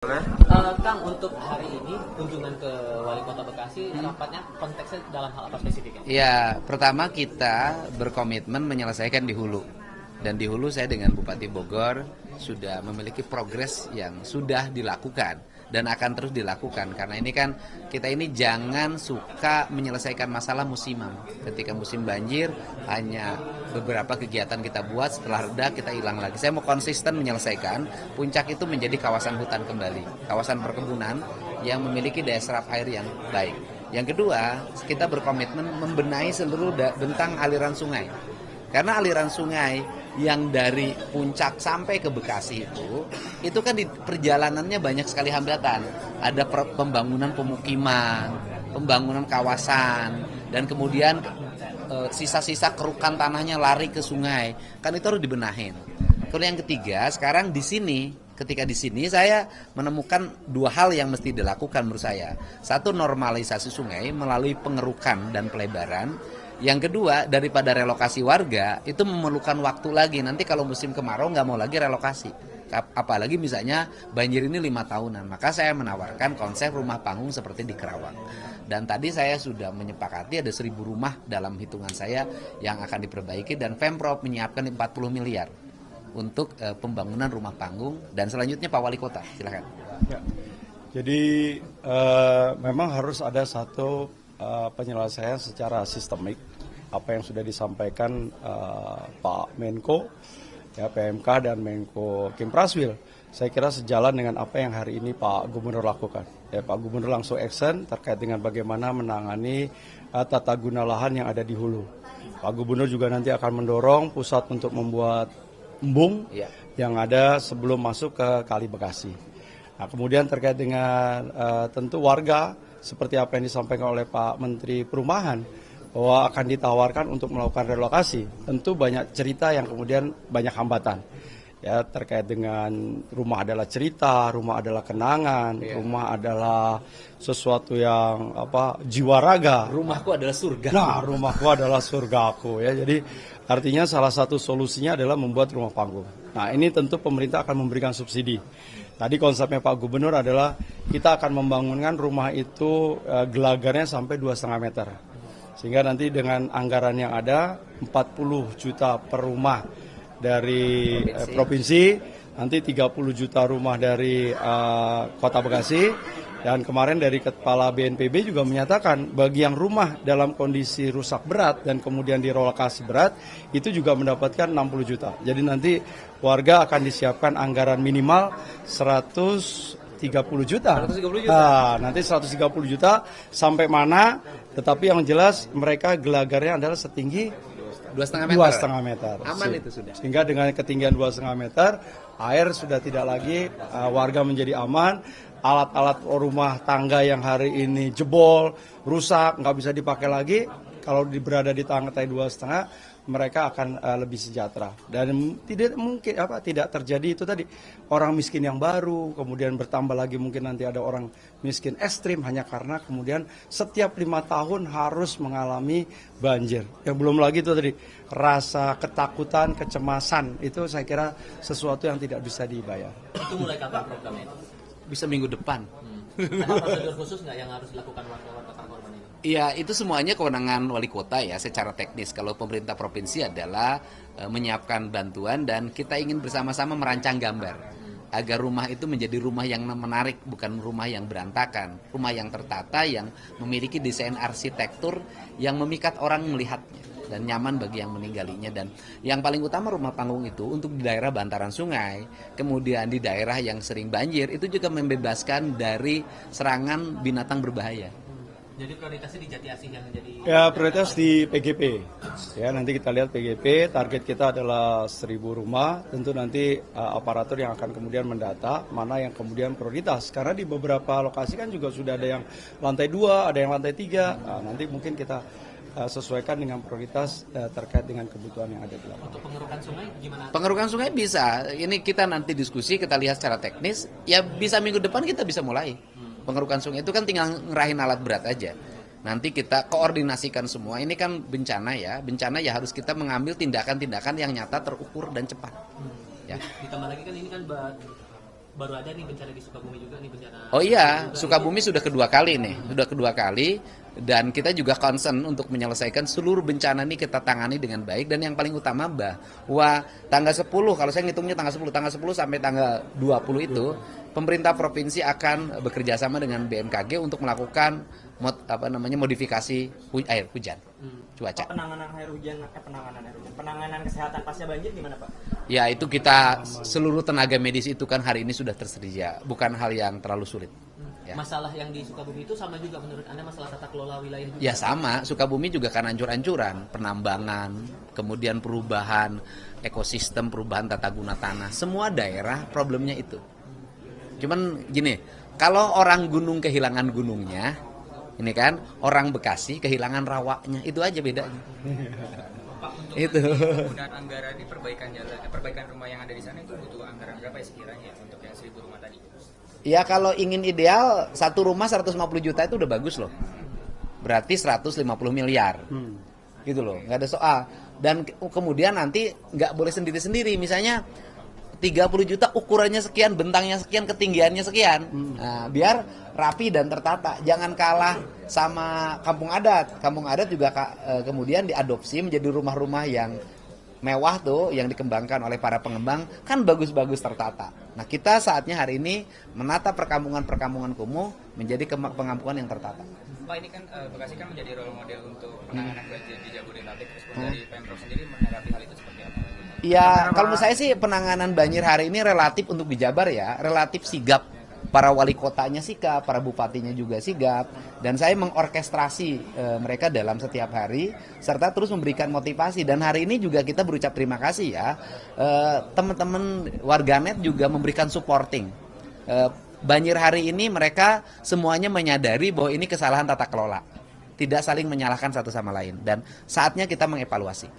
Kang, untuk hari ini kunjungan ke Wali Kota Bekasi, rapatnya konteksnya dalam hal apa spesifiknya? Ya, pertama kita berkomitmen menyelesaikan di hulu. Dan di hulu saya dengan Bupati Bogor sudah memiliki progres yang sudah dilakukan dan akan terus dilakukan. Karena ini kan kita ini jangan suka menyelesaikan masalah musiman. Ketika musim banjir hanya beberapa kegiatan kita buat, setelah reda kita hilang lagi. Saya mau konsisten menyelesaikan. Puncak itu menjadi kawasan hutan kembali, kawasan perkebunan yang memiliki daya serap air yang baik. Yang kedua, kita berkomitmen membenahi seluruh bentang aliran sungai. Karena aliran sungai yang dari puncak sampai ke Bekasi itu kan di perjalanannya banyak sekali hambatan. Ada pembangunan pemukiman, pembangunan kawasan, dan kemudian sisa-sisa kerukan tanahnya lari ke sungai. Kan itu harus dibenahin. Kalau yang ketiga, sekarang di sini, ketika di sini saya menemukan dua hal yang mesti dilakukan menurut saya. Satu, normalisasi sungai melalui pengerukan dan pelebaran. Yang kedua, daripada relokasi warga, itu memerlukan waktu lagi. Nanti kalau musim kemarau nggak mau lagi relokasi. Apalagi misalnya banjir ini 5 tahunan. Maka saya menawarkan konsep rumah panggung seperti di Kerawang. Dan tadi saya sudah menyepakati ada 1.000 rumah dalam hitungan saya yang akan diperbaiki. Dan Pemprov menyiapkan 40 miliar untuk pembangunan rumah panggung. Dan selanjutnya Pak Wali Kota, silakan. Ya. Jadi memang harus ada satu penyelesaian secara sistemik apa yang sudah disampaikan Pak Menko, ya, PMK dan Menko Kim Praswil. Saya kira sejalan dengan apa yang hari ini Pak Gubernur lakukan. Ya, Pak Gubernur langsung action terkait dengan bagaimana menangani tata guna lahan yang ada di hulu. Pak Gubernur juga nanti akan mendorong pusat untuk membuat embung yang ada sebelum masuk ke Kali Bekasi. Nah, kemudian terkait dengan tentu warga, seperti apa yang disampaikan oleh Pak Menteri Perumahan, bahwa akan ditawarkan untuk melakukan relokasi. Tentu banyak cerita yang kemudian banyak hambatan. Ya, terkait dengan rumah adalah cerita, rumah adalah kenangan, rumah adalah sesuatu yang jiwa raga. Rumahku adalah surga. Nah, rumahku adalah surgaku, ya. Jadi artinya salah satu solusinya adalah membuat rumah panggung. Nah, ini tentu pemerintah akan memberikan subsidi. Tadi konsepnya Pak Gubernur adalah kita akan membangunkan rumah itu gelagarnya sampai 2,5 meter. Sehingga nanti dengan anggaran yang ada 40 juta per rumah dari provinsi, nanti 30 juta rumah dari Kota Bekasi, dan kemarin dari Kepala BNPB juga menyatakan bagi yang rumah dalam kondisi rusak berat dan kemudian direlokasi berat itu juga mendapatkan 60 juta. Jadi nanti warga akan disiapkan anggaran minimal 130 juta. 130 juta. Nah, nanti 130 juta sampai mana? Tetapi yang jelas mereka gelagarnya adalah setinggi 2,5 meter. 2,5 meter. Aman itu sudah. Sehingga dengan ketinggian 2,5 meter, air sudah tidak lagi, warga menjadi aman. Alat-alat rumah tangga yang hari ini jebol, rusak, nggak bisa dipakai lagi. Kalau berada di lantai 2,5, mereka akan lebih sejahtera. Dan tidak mungkin tidak terjadi itu tadi orang miskin yang baru, kemudian bertambah lagi mungkin nanti ada orang miskin ekstrim hanya karena kemudian setiap 5 tahun harus mengalami banjir. Yang belum lagi itu tadi rasa ketakutan, kecemasan, itu saya kira sesuatu yang tidak bisa dibayar. Itu mulai kapan programnya? Bisa minggu depan. Ada prosedur khusus nggak yang harus dilakukan warga-warga korban ini? Iya, itu semuanya kewenangan wali kota ya secara teknis. Kalau pemerintah provinsi adalah menyiapkan bantuan dan kita ingin bersama-sama merancang gambar agar rumah itu menjadi rumah yang menarik, bukan rumah yang berantakan, rumah yang tertata, yang memiliki desain arsitektur yang memikat orang melihatnya dan nyaman bagi yang meninggalnya. Dan yang paling utama rumah panggung itu untuk di daerah bantaran sungai, kemudian di daerah yang sering banjir, itu juga membebaskan dari serangan binatang berbahaya. Jadi prioritasnya di Jati Asih yang jadi... Ya, prioritas di PGP. Ya, nanti kita lihat PGP, target kita adalah 1.000 rumah. Tentu nanti aparatur yang akan kemudian mendata mana yang kemudian prioritas. Karena di beberapa lokasi kan juga sudah ada yang lantai 2, ada yang lantai 3. Nah, nanti mungkin kita sesuaikan dengan prioritas terkait dengan kebutuhan yang ada di lapangan. Untuk pengerukan sungai gimana? Pengerukan sungai bisa. Ini kita nanti diskusi, kita lihat secara teknis. Ya bisa minggu depan kita bisa mulai. Pengerukan sungai itu kan tinggal ngerahin alat berat aja. Nanti kita koordinasikan semua. Ini kan bencana ya. Bencana ya harus kita mengambil tindakan-tindakan yang nyata, terukur dan cepat. Ya. Ditambah lagi kan ini kan baru ada nih bencana di Sukabumi juga nih bencana. Oh iya, juga Sukabumi sudah kedua kali nih, sudah kedua kali, dan kita juga concern untuk menyelesaikan seluruh bencana ini kita tangani dengan baik, dan yang paling utama bahwa tanggal 10, kalau saya ngitungnya tanggal 10 sampai tanggal 20 itu, pemerintah provinsi akan bekerja sama dengan BMKG untuk melakukan modifikasi air hujan, cuaca. Penanganan air hujan, penanganan kesehatan pasca banjir gimana Pak? Ya itu kita seluruh tenaga medis itu kan hari ini sudah tersedia, bukan hal yang terlalu sulit. Ya. Masalah yang di Sukabumi itu sama juga menurut Anda masalah tata kelola wilayah juga? Ya sama, Sukabumi juga kan hancur-hancuran, penambangan, kemudian perubahan ekosistem, perubahan tata guna tanah, semua daerah problemnya itu. Cuman gini, kalau orang gunung kehilangan gunungnya, ini kan orang Bekasi kehilangan rawaknya, itu aja bedanya. Itu. Penggunaan anggaran di perbaikan rumah yang ada di sana itu butuh anggaran berapa ya sekiranya untuk yang 1.000 rumah tadi? Ya kalau ingin ideal, satu rumah 150 juta itu udah bagus loh. Berarti 150 miliar. Gitu loh, nggak ada soal. Dan kemudian nanti nggak boleh sendiri-sendiri. Misalnya 30 juta ukurannya sekian, bentangnya sekian, ketinggiannya sekian. Nah, biar rapi dan tertata. Jangan kalah sama kampung adat. Kampung adat juga kemudian diadopsi menjadi rumah-rumah yang mewah tuh, yang dikembangkan oleh para pengembang, kan bagus-bagus tertata. Nah, kita saatnya hari ini menata perkampungan-perkampungan kumuh menjadi pengampungan yang tertata. Pak, ini kan Bekasi kan menjadi role model untuk penanganan banjir di Jabodetabek. Terus dari Pemprov sendiri menanggapi hal itu seperti apa? Ya, kalau menurut saya sih penanganan banjir hari ini relatif untuk di Jabar ya, relatif sigap. Para wali kotanya sigap, para bupatinya juga sigap, dan saya mengorkestrasi mereka dalam setiap hari, serta terus memberikan motivasi. Dan hari ini juga kita berucap terima kasih ya, teman-teman warganet juga memberikan supporting. Banjir hari ini mereka semuanya menyadari bahwa ini kesalahan tata kelola, tidak saling menyalahkan satu sama lain, dan saatnya kita mengevaluasi.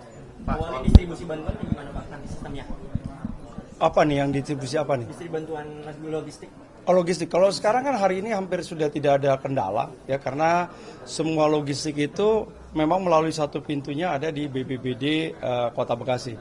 Awalnya distribusi bantuan gimana Pak nanti sistemnya? Apa nih yang distribusi apa nih? Distribusi bantuan logistik. Logistik. Kalau sekarang kan hari ini hampir sudah tidak ada kendala ya, karena semua logistik itu memang melalui satu pintunya ada di BPBD Kota Bekasi.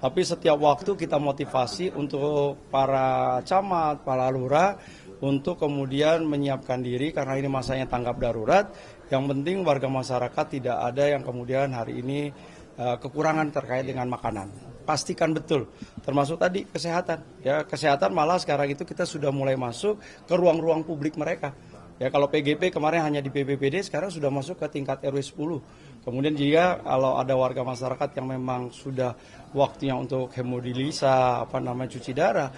Tapi setiap waktu kita motivasi untuk para camat, para lurah untuk kemudian menyiapkan diri karena ini masanya tanggap darurat. Yang penting warga masyarakat tidak ada yang kemudian hari ini kekurangan terkait dengan makanan. Pastikan betul, termasuk tadi kesehatan. Ya, kesehatan malah sekarang itu kita sudah mulai masuk ke ruang-ruang publik mereka. Ya, kalau PGP kemarin hanya di BPBD, sekarang sudah masuk ke tingkat RW 10. Kemudian jika kalau ada warga masyarakat yang memang sudah waktunya untuk hemodilisa, cuci darah,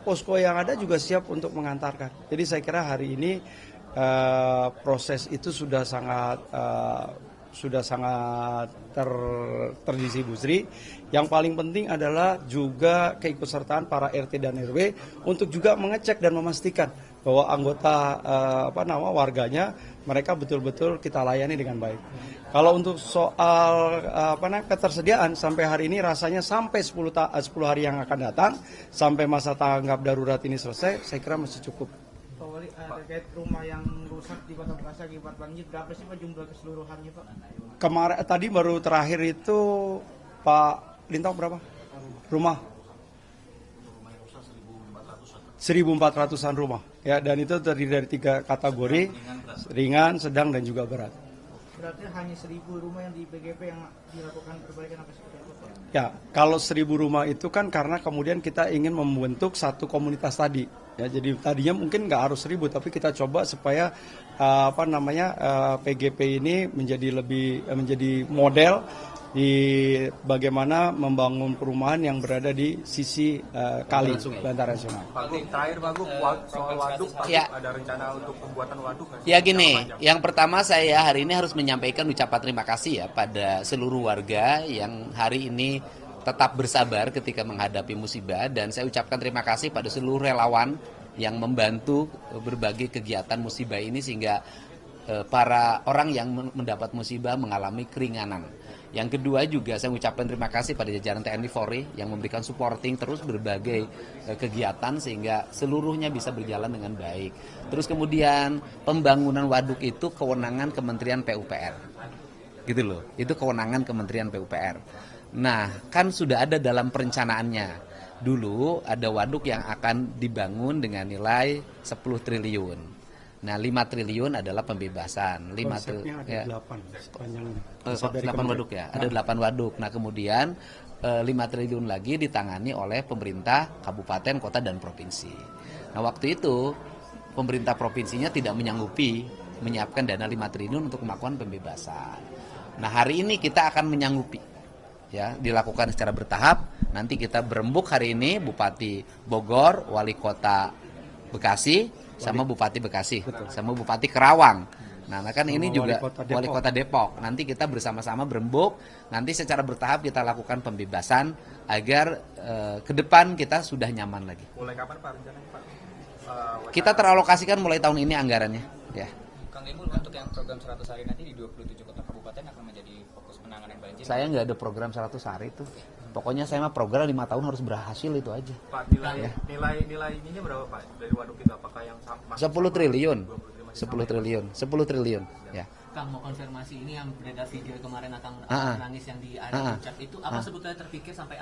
posko yang ada juga siap untuk mengantarkan. Jadi saya kira hari ini proses itu sudah sangat terdistribusi. Yang paling penting adalah juga keikutsertaan para RT dan RW untuk juga mengecek dan memastikan bahwa anggota warganya mereka betul-betul kita layani dengan baik. Kalau untuk soal ketersediaan sampai hari ini rasanya sampai 10 hari yang akan datang sampai masa tanggap darurat ini selesai, saya kira masih cukup. Pak Wali, terkait rumah yang rusak di Kota Bekasi akibat banjir, berapa sih Pak jumlah keseluruhannya Pak? Kemarin tadi baru terakhir itu Pak Lintang berapa? Rumah 1.400-an rumah ya, dan itu terdiri dari 3 kategori, ringan, sedang, dan juga berat. Berarti hanya 1.000 rumah yang di PGP yang dilakukan perbaikan apa seperti apa Pak? Ya, kalau 1.000 rumah itu kan karena kemudian kita ingin membentuk satu komunitas tadi. Ya, jadi tadinya mungkin nggak harus 1.000, tapi kita coba supaya PGP ini menjadi model di bagaimana membangun perumahan yang berada di sisi kali bantaran sungai. Pak Gu, terakhir Pak Gu, soal waduk, Pak Ya. Gu, ada rencana untuk pembuatan waduk nggak sih? Ya gini, yang pertama saya hari ini harus menyampaikan ucapan terima kasih ya pada seluruh warga yang hari ini tetap bersabar ketika menghadapi musibah, dan saya ucapkan terima kasih pada seluruh relawan yang membantu berbagai kegiatan musibah ini sehingga para orang yang mendapat musibah mengalami keringanan. Yang kedua juga saya ucapkan terima kasih pada jajaran TNI Polri yang memberikan supporting terus berbagai kegiatan sehingga seluruhnya bisa berjalan dengan baik. Terus kemudian pembangunan waduk itu kewenangan Kementerian PUPR. Gitu loh. Itu kewenangan Kementerian PUPR. Nah, kan sudah ada dalam perencanaannya. Dulu ada waduk yang akan dibangun dengan nilai 10 triliun. Nah, 5 triliun adalah pembebasan. 5 Konsepnya ada ya. 8 sepanjang. 8 waduk ya. Ada 8 waduk. Nah, kemudian 5 triliun lagi ditangani oleh pemerintah kabupaten, kota, dan provinsi. Nah, waktu itu pemerintah provinsinya tidak menyanggupi menyiapkan dana 5 triliun untuk melakukan pembebasan. Nah, hari ini kita akan menyanggupi. Ya, dilakukan secara bertahap. Nanti kita berembuk hari ini Bupati Bogor, Wali Kota Bekasi, sama Bupati Bekasi, sama Bupati Kerawang. Nah, kan ini juga Wali Kota Depok. Nanti kita bersama-sama berembuk, nanti secara bertahap kita lakukan pembebasan agar ke depan kita sudah nyaman lagi. Mulai kapan Pak rencananya Pak? Kita teralokasikan mulai tahun ini anggarannya, ya. Kang Emul, untuk yang program 100 hari nanti di 27 kota kabupaten akan menjadi fokus penanganan banjir. Saya nggak ada program 100 hari itu. Pokoknya saya mah program 5 tahun harus berhasil itu aja. Pak, nilai ininya berapa Pak dari waduk itu? Apakah yang sama? 10 triliun. 10 triliun. 10 triliun, ya. Kang, mau konfirmasi, ini yang beredar video kemarin Akang nangis yang di area puncak itu apa sebetulnya terpikir sampai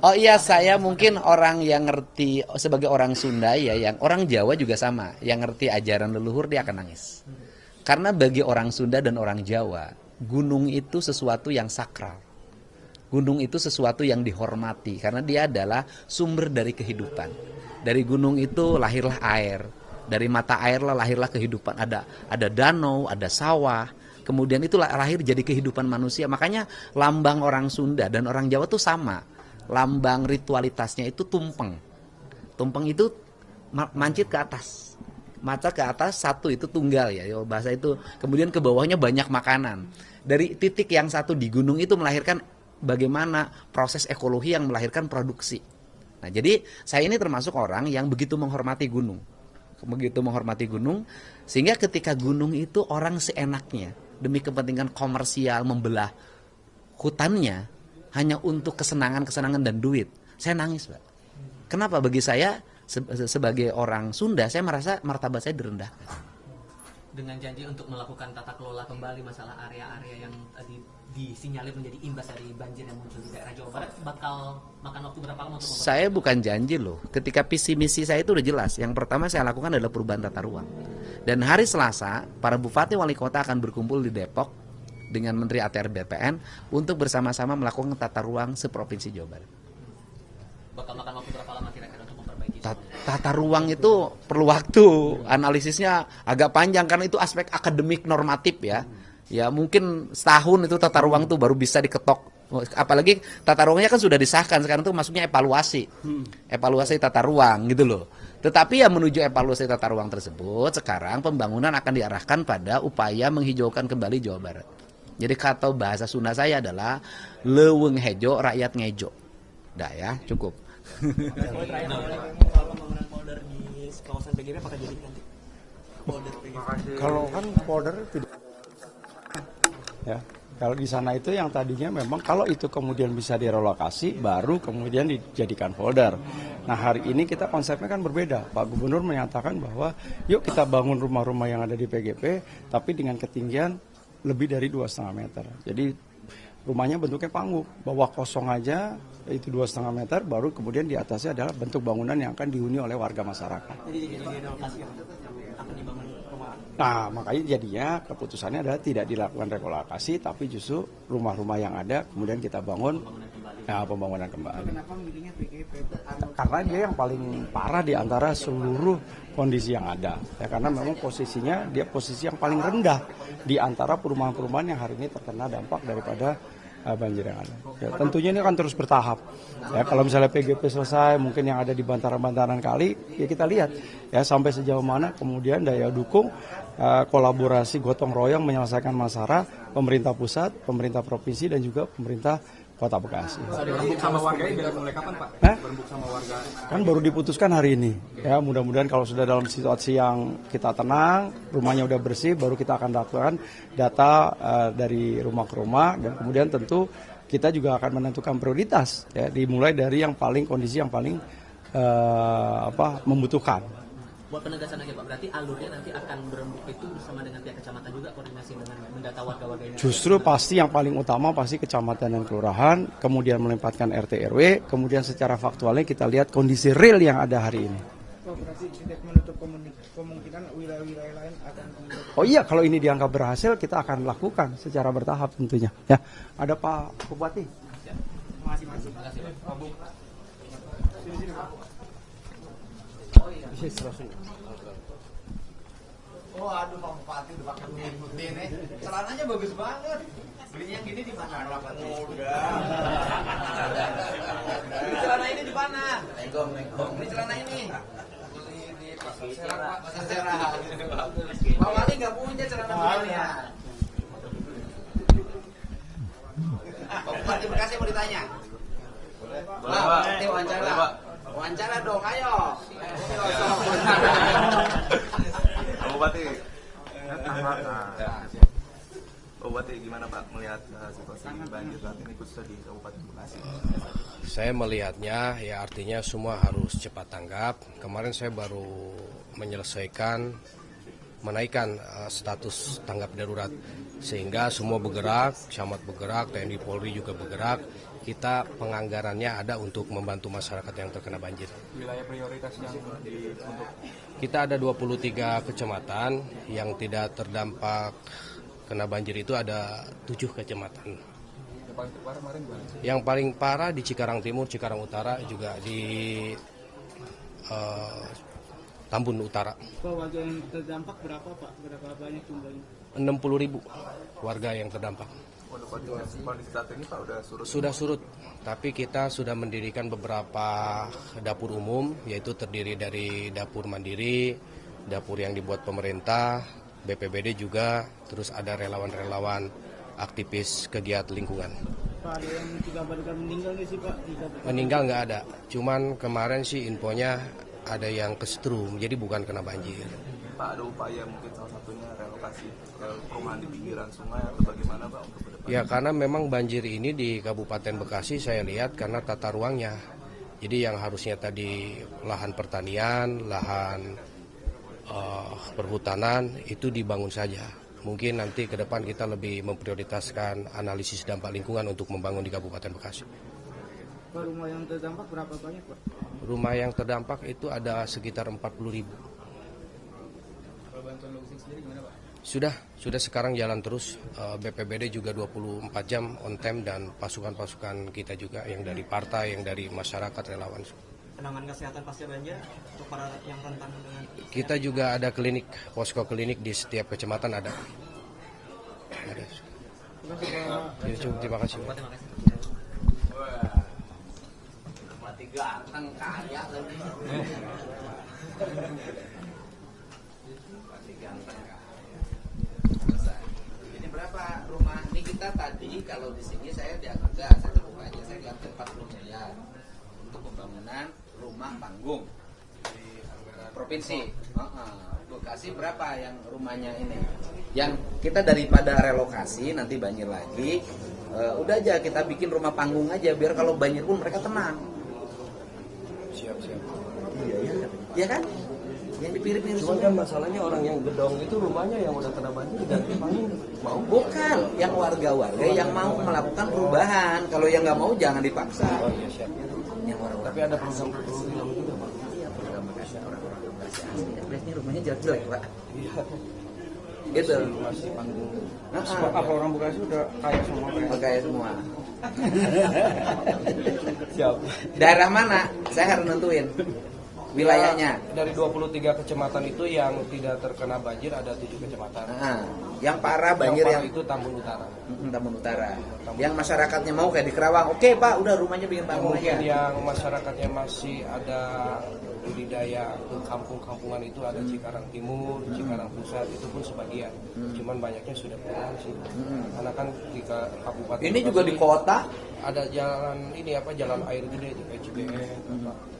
Oh iya, saya mungkin orang yang ngerti sebagai orang Sunda ya, yang orang Jawa juga sama, yang ngerti ajaran leluhur dia akan nangis. Karena bagi orang Sunda dan orang Jawa, gunung itu sesuatu yang sakral. Gunung itu sesuatu yang dihormati karena dia adalah sumber dari kehidupan. Dari gunung itu lahirlah air. Dari mata air lahirlah kehidupan. Ada danau, ada sawah. Kemudian itu lahir jadi kehidupan manusia. Makanya lambang orang Sunda dan orang Jawa tuh sama. Lambang ritualitasnya itu tumpeng. Tumpeng itu mancit ke atas. Mata ke atas, satu itu tunggal ya. Bahasa itu. Kemudian ke bawahnya banyak makanan. Dari titik yang satu di gunung itu melahirkan bagaimana proses ekologi yang melahirkan produksi. Nah, jadi saya ini termasuk orang yang begitu menghormati gunung. Begitu menghormati gunung, sehingga ketika gunung itu orang seenaknya demi kepentingan komersial membelah hutannya hanya untuk kesenangan dan duit. Saya nangis, Pak. Kenapa? Bagi saya sebagai orang Sunda, saya merasa martabat saya direndahkan. Dengan janji untuk melakukan tata kelola kembali masalah area-area yang tadi disinyalir menjadi imbas dari banjir yang muncul di daerah Jawa Barat, bakal makan waktu berapa lama untuk Saya bukan janji loh. Ketika visi misi saya itu udah jelas. Yang pertama saya lakukan adalah perubahan tata ruang. Dan hari Selasa, para bupati wali kota akan berkumpul di Depok dengan Menteri ATR BPN untuk bersama-sama melakukan tata ruang seprovinsi Jawa Barat. bakal makan waktu berapa lama kira-kira untuk memperbaiki? Tata ruang itu perlu waktu, analisisnya agak panjang karena itu aspek akademik normatif ya. Ya mungkin setahun itu tata ruang tuh baru bisa diketok. Apalagi tata ruangnya kan sudah disahkan, sekarang tuh masuknya evaluasi. Evaluasi tata ruang gitu loh. Tetapi ya menuju evaluasi tata ruang tersebut, sekarang pembangunan akan diarahkan pada upaya menghijaukan kembali Jawa Barat. Jadi kata bahasa Sunda saya adalah leuweung hejo rakyat ngejo. Dah ya, cukup. Kalau kan polder tidak ya. Kalau di sana itu yang tadinya memang kalau itu kemudian bisa direlokasi baru kemudian dijadikan folder. Nah hari ini kita konsepnya kan berbeda. Pak Gubernur menyatakan bahwa yuk kita bangun rumah-rumah yang ada di PGP tapi dengan ketinggian lebih dari 2,5 meter. Jadi rumahnya bentuknya panggung, bawah kosong aja itu 2,5 meter, baru kemudian di atasnya adalah bentuk bangunan yang akan dihuni oleh warga masyarakat. Jadi relokasi akan dibangun rumah. Nah, makanya jadinya keputusannya adalah tidak dilakukan relokasi, tapi justru rumah-rumah yang ada kemudian kita bangun pembangunan kembali. Kenapa memilihnya PGP? Karena dia yang paling parah di antara seluruh kondisi yang ada. Ya, karena memang posisinya dia posisi yang paling rendah di antara perumahan-perumahan yang hari ini terkena dampak daripada banjir yang ada. Ya, tentunya ini akan terus bertahap. Ya, kalau misalnya PGP selesai, mungkin yang ada di bantaran-bantaran kali, ya kita lihat ya sampai sejauh mana kemudian daya dukung kolaborasi gotong royong menyelesaikan masalah pemerintah pusat, pemerintah provinsi dan juga pemerintah Kota Bekasi. Berembuk sama warga ini dari mulai kapan Pak? Berembuk sama warga? Kan baru diputuskan hari ini. Ya mudah-mudahan kalau sudah dalam situasi yang kita tenang, rumahnya udah bersih, baru kita akan lakukan data dari rumah ke rumah dan kemudian tentu kita juga akan menentukan prioritas. Ya, dimulai dari yang paling kondisi yang paling membutuhkan. buat penegasan aja Pak, berarti alurnya nanti akan berembuk itu bersama dengan pihak kecamatan juga, koordinasi dengan mendata warga-warga ini? Justru pasti yang paling utama pasti kecamatan dan kelurahan, kemudian melempatkan RT RW, kemudian secara faktualnya kita lihat kondisi real yang ada hari ini. Pak, berarti tidak menutup kemungkinan wilayah-wilayah lain akan Oh iya, kalau ini dianggap berhasil kita akan lakukan secara bertahap tentunya. Ya, ada Pak Bupati. masing-masing. Oh aduh Pak Bupati udah pakai ngikutin nih. Celananya bagus banget. Belinya yang gini di mana? Muda. Ini celana ini di mana? Nenggong. Ini celana ini. Beli di Pasar Serah. Pak Wali nggak punya celana begini ya. Pak Bupati Bekasi mau ditanya. Boleh. Pak, nanti wawancara. Wawancara dong, ayo. Pak Bupati. Pak Bupati gimana Pak melihat situasi banjir saat ini khususnya di Kabupaten Bekasi? Saya melihatnya ya artinya semua harus cepat tanggap. Kemarin saya baru menyelesaikan menaikkan status tanggap darurat sehingga semua bergerak, camat bergerak, TNI Polri juga bergerak. Kita penganggarannya ada untuk membantu masyarakat yang terkena banjir. Wilayah prioritas yang untuk Kita ada 23 kecamatan yang tidak terdampak kena banjir itu ada 7 kecamatan. yang paling terparah kemarin gimana? Yang paling parah di Cikarang Timur, Cikarang Utara, juga di Tambun Utara. Pak, warga yang terdampak berapa Pak? Berapa banyak jumlahnya? 60.000 warga yang terdampak. Untuk kondisi saat ini Pak udah surut? Sudah surut, tapi kita sudah mendirikan beberapa dapur umum, yaitu terdiri dari dapur mandiri, dapur yang dibuat pemerintah, BPBD juga, terus ada relawan-relawan aktivis kegiat lingkungan. Pak, ada yang dikabarkan meninggal nggak sih Pak? Meninggal nggak ada, cuman kemarin sih infonya ada yang kesetrum, jadi bukan kena banjir. Pak, ada upaya mungkin salah satunya relokasi ke perumahan di pinggiran sungai atau bagaimana Pak untuk ke depan? Ya karena memang banjir ini di Kabupaten Bekasi saya lihat karena tata ruangnya. Jadi yang harusnya tadi lahan pertanian, lahan perhutanan itu dibangun saja. Mungkin nanti ke depan kita lebih memprioritaskan analisis dampak lingkungan untuk membangun di Kabupaten Bekasi. Pak, rumah yang terdampak berapa banyak Pak? Rumah yang terdampak itu ada sekitar 40.000. Kalau bantuan logistik sendiri gimana Pak? Sudah sekarang jalan terus. BPBD juga 24 jam on time dan pasukan-pasukan kita juga yang dari partai, yang dari masyarakat relawan. Penanganan kesehatan pasca banjir untuk para yang rentan dengan Kita juga ada klinik, posko klinik di setiap kecamatan ada. Ya, cukup, terima kasih. Mati ganteng kaya lagi. Mati ganteng kaya. Selesai. Ini berapa rumah? Ini kita tadi kalau di sini saya dianggap saya terbuka aja, saya lihat 40 miliar untuk pembangunan rumah panggung di provinsi. Bekasi berapa yang rumahnya ini? Yang kita daripada relokasi nanti banjir lagi, udah aja kita bikin rumah panggung aja biar kalau banjir pun mereka tenang. Siap. Iya kan? Yang dipilih-pilih Cuman kan masalahnya orang yang gedong itu rumahnya yang udah kena banjir diganti panggung. Mau? bukan yang warga-warga yang mau melakukan perubahan. Kalau yang nggak mau jangan dipaksa. Oh iya siap. Yang orang-orang. Tapi ada program juga Pak. Iya, program Bekasi orang-orang Bekasi asli. Adresnya rumahnya jelek-jelek, Pak. Iya. Gitu. Masih panggung. Apa orang Bekasi udah kaya semua Pak? Pakai semua. Siap. Daerah mana? Saya harus nentuin wilayahnya. Dari 23 kecamatan itu yang tidak terkena banjir ada 7 kecamatan. Nah, yang parah banjir parah yang itu Tambun Utara. Tambun Utara. Yang masyarakatnya mau kayak di Kerawang. Oke, Pak, udah rumahnya bikin panggung Mungkin aja. yang masyarakatnya masih ada budidaya ke kampung-kampungan itu ada Cikarang Timur, Cikarang Pusat itu pun sebagian. Cuman banyaknya sudah pulang sih. Karena kan di kabupaten Ini Bekasi juga di kota. ada jalan ini jalan air gede kayak Cibeet,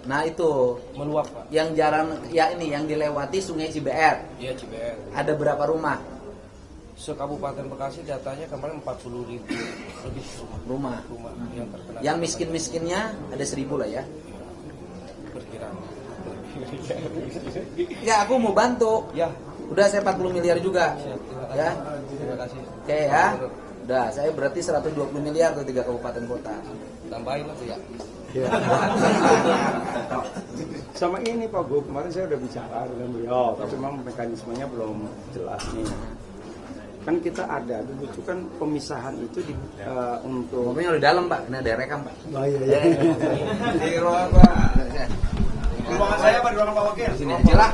Nah, itu meluap Pak. yang jalan ya ini yang dilewati Sungai Cibeet. Iya Cibeet. Ada berapa rumah? Se-Kabupaten Bekasi datanya kemarin 40.000 lebih rumah yang terkena. Yang miskin-miskinnya ada 1.000 lah ya. Perkiraan. Ya, aku mau bantu. Ya. Udah saya 40 miliar juga. Ya. Terima kasih. Oke ya. Udah, saya berarti 120 miliar tuh 3 kabupaten kota. Tambahin Mas ya. Ya. Sama ini Pak Gub, kemarin saya udah bicara dengan beliau, tapi memang mekanismenya belum jelas nih. Kan kita ada, dibutuhkan pemisahan itu untuk... Ngomongnya udah dalam Pak, ini ada rekam Pak. Oh iya. Di ruang Pak. Ruangan saya apa di ruangan Pak Wakil? Di sini aja lah.